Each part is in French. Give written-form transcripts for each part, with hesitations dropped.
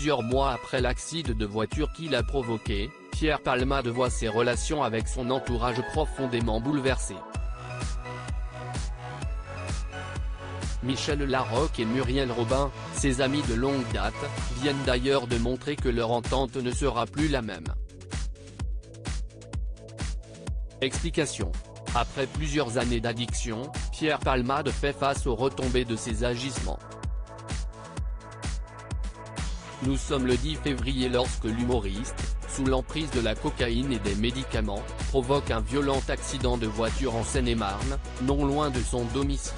Plusieurs mois après l'accident de voiture qu'il a provoqué, Pierre Palmade voit ses relations avec son entourage profondément bouleversées. Michel Larocque et Muriel Robin, ses amis de longue date, viennent d'ailleurs de montrer que leur entente ne sera plus la même. Explication. Après plusieurs années d'addiction, Pierre Palmade fait face aux retombées de ses agissements. Nous sommes le 10 février lorsque l'humoriste, sous l'emprise de la cocaïne et des médicaments, provoque un violent accident de voiture en Seine-et-Marne, non loin de son domicile.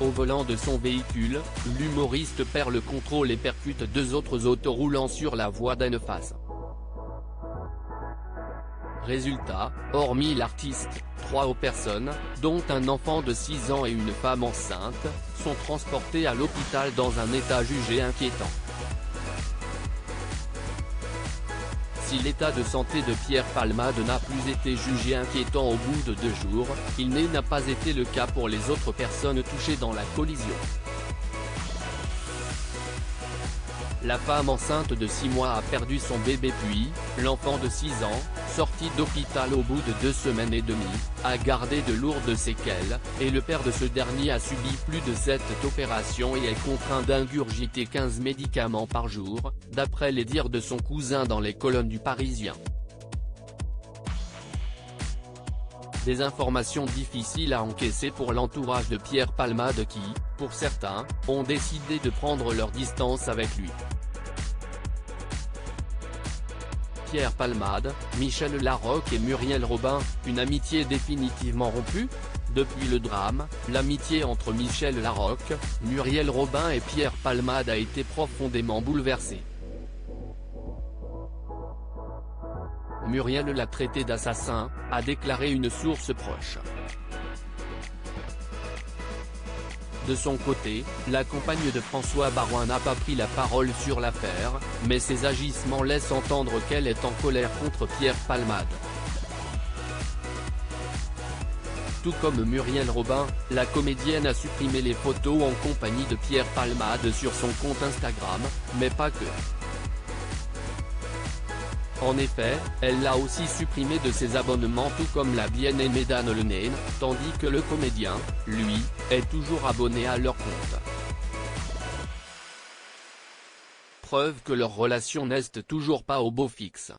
Au volant de son véhicule, l'humoriste perd le contrôle et percute deux autres autos roulant sur la voie d'Annefas. Résultat, hormis l'artiste, 3 personnes, dont un enfant de 6 ans et une femme enceinte, sont transportées à l'hôpital dans un état jugé inquiétant. Si l'état de santé de Pierre Palmade n'a plus été jugé inquiétant au bout de 2 jours, il n'a pas été le cas pour les autres personnes touchées dans la collision. La femme enceinte de 6 mois a perdu son bébé puis, l'enfant de 6 ans, sorti d'hôpital au bout de 2 semaines et demie, a gardé de lourdes séquelles, et le père de ce dernier a subi plus de 7 opérations et est contraint d'ingurgiter 15 médicaments par jour, d'après les dires de son cousin dans les colonnes du Parisien. Des informations difficiles à encaisser pour l'entourage de Pierre Palmade qui, pour certains, ont décidé de prendre leur distance avec lui. Pierre Palmade, Michel Larocque et Muriel Robin, une amitié définitivement rompue? Depuis le drame, l'amitié entre Michel Larocque, Muriel Robin et Pierre Palmade a été profondément bouleversée. Muriel l'a traité d'assassin, a déclaré une source proche. De son côté, la compagne de François Baroin n'a pas pris la parole sur l'affaire, mais ses agissements laissent entendre qu'elle est en colère contre Pierre Palmade. Tout comme Muriel Robin, la comédienne a supprimé les photos en compagnie de Pierre Palmade sur son compte Instagram, mais pas que. En effet, elle l'a aussi supprimé de ses abonnements tout comme la bien-aimée d'Anne Lenane, tandis que le comédien, lui, est toujours abonné à leur compte. Preuve que leur relation n'est toujours pas au beau fixe.